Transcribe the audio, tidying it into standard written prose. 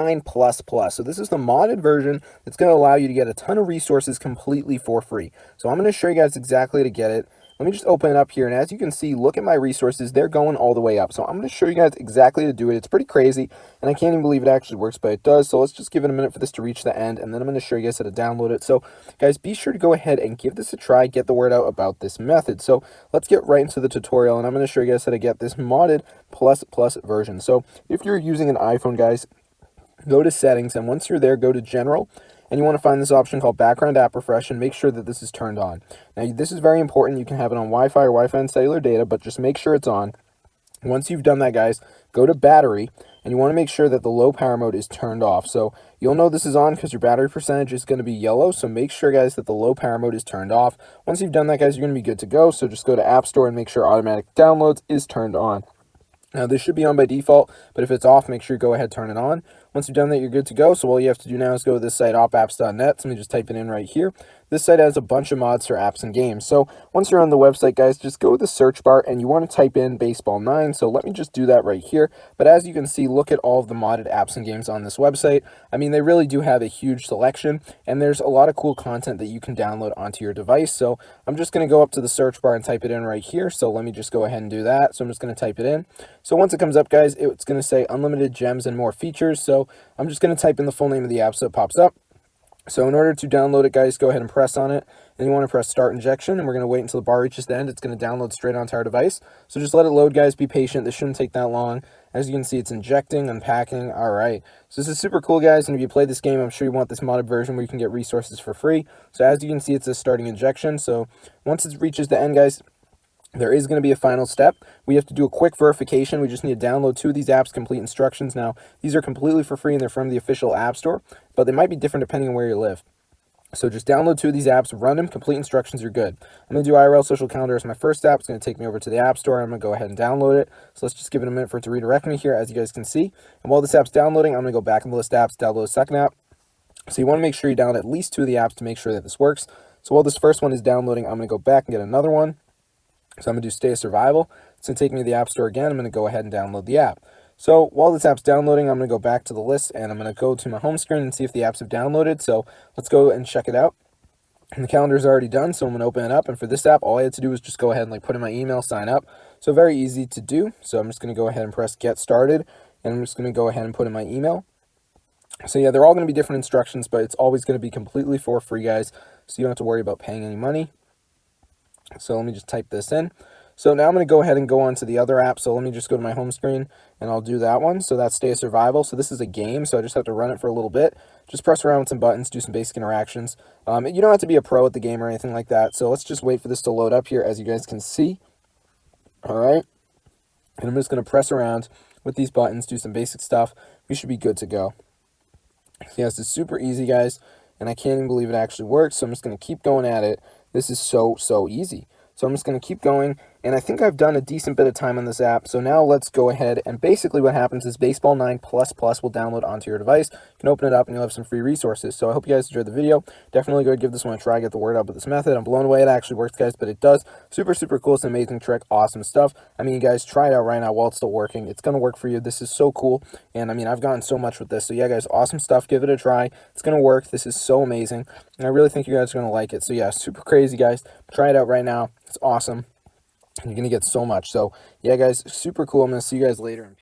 9 Plus Plus. So this is the modded version that's going to allow you to get a ton of resources completely for free. So I'm going to show you guys exactly how to get it. Let me just open it up here, and as you can see, look at my resources. They're going all the way up. So I'm going to show you guys exactly how to do it. It's pretty crazy, and I can't even believe it actually works, but it does. So let's just give it a minute for this to reach the end, and then I'm going to show you guys how to download it. So guys, be sure to go ahead and give this a try, get the word out about this method. So let's get right into the tutorial, and I'm going to show you guys how to get this modded plus version. So if you're using an iPhone, guys, go to settings, and once you're there, go to general, and you want to find this option called background app refresh, and make sure that this is turned on. Now this is very important. You can have it on Wi-Fi or Wi-Fi and cellular data, but just make sure it's on. Once you've done that, guys, go to battery, and you want to make sure that the low power mode is turned off. So you'll know this is on because your battery percentage is going to be yellow. So make sure, guys, that the low power mode is turned off. Once you've done that, guys, you're going to be good to go. So just go to App Store and make sure automatic downloads is turned on. Now, this should be on by default, but if it's off, make sure you go ahead, turn it on. Once you've done that, you're good to go. So all you have to do now is go to this site, opapps.net. So let me just type it in right here. This site has a bunch of mods for apps and games. So once you're on the website, guys, just go to the search bar, and you want to type in Baseball 9. So let me just do that right here. But as you can see, look at all of the modded apps and games on this website. I mean, they really do have a huge selection, and there's a lot of cool content that you can download onto your device. So I'm just going to go up to the search bar and type it in right here. So let me just go ahead and do that. So I'm just going to type it in. So once it comes up, guys, it's going to say unlimited gems and more features. So I'm just going to type in the full name of the app so it pops up. So in order to download it, guys, go ahead and press on it, and you want to press start injection, and we're going to wait until the bar reaches the end. It's going to download straight onto our device. So just let it load, guys. Be patient. This shouldn't take that long. As you can see, it's injecting, unpacking. All right. So this is super cool, guys, and if you play this game, I'm sure you want this modded version where you can get resources for free. So as you can see, it's a starting injection. So once it reaches the end, guys, there is going to be a final step. We have to do a quick verification. We just need to download 2 of these apps, complete instructions. Now, these are completely for free, and they're from the official App Store, but they might be different depending on where you live. So just download 2 of these apps, run them, complete instructions, you're good. I'm going to do IRL Social Calendar as my first app. It's going to take me over to the App Store. I'm going to go ahead and download it. So let's just give it a minute for it to redirect me here, as you guys can see. And while this app's downloading, I'm going to go back in the list apps, download a second app. So you want to make sure you download at least 2 of the apps to make sure that this works. So while this first one is downloading, I'm going to go back and get another one. So I'm going to do Stay Survival. It's going to take me to the App Store again. I'm going to go ahead and download the app. So while this app's downloading, I'm going to go back to the list, and I'm going to go to my home screen and see if the apps have downloaded. So let's go and check it out. And the calendar is already done, so I'm going to open it up. And for this app, all I had to do was just go ahead and put in my email, sign up. So very easy to do. So I'm just going to go ahead and press Get Started, and I'm just going to go ahead and put in my email. So yeah, they're all going to be different instructions, but it's always going to be completely for free, guys. So you don't have to worry about paying any money. So let me just type this in. So now I'm going to go ahead and go on to the other app. So let me just go to my home screen, and I'll do that one. So that's Stay Survival. So this is a game, so I just have to run it for a little bit. Just press around with some buttons, do some basic interactions. You don't have to be a pro at the game or anything like that. So let's just wait for this to load up here, as you guys can see. All right. And I'm just going to press around with these buttons, do some basic stuff. We should be good to go. Yes, it's super easy, guys, and I can't even believe it actually works. So I'm just going to keep going at it. This is so easy. So I'm just going to keep going, and I think I've done a decent bit of time on this app. So now let's go ahead, and basically what happens is Baseball 9 Plus will download onto your device. You can open it up, and you'll have some free resources. So I hope you guys enjoyed the video. Definitely go give this one a try, get the word out with this method. I'm blown away it actually works, guys, but it does. Super cool. It's an amazing trick. Awesome stuff. I mean, you guys, try it out right now while it's still working. It's going to work for you. This is so cool, and I mean, I've gotten so much with this. So yeah, guys, awesome stuff. Give it a try. It's going to work. This is so amazing, and I really think you guys are going to like it. So yeah, super crazy, guys. Try it out right now. It's awesome. You're going to get so much. So yeah, guys, super cool. I'm going to see you guys later.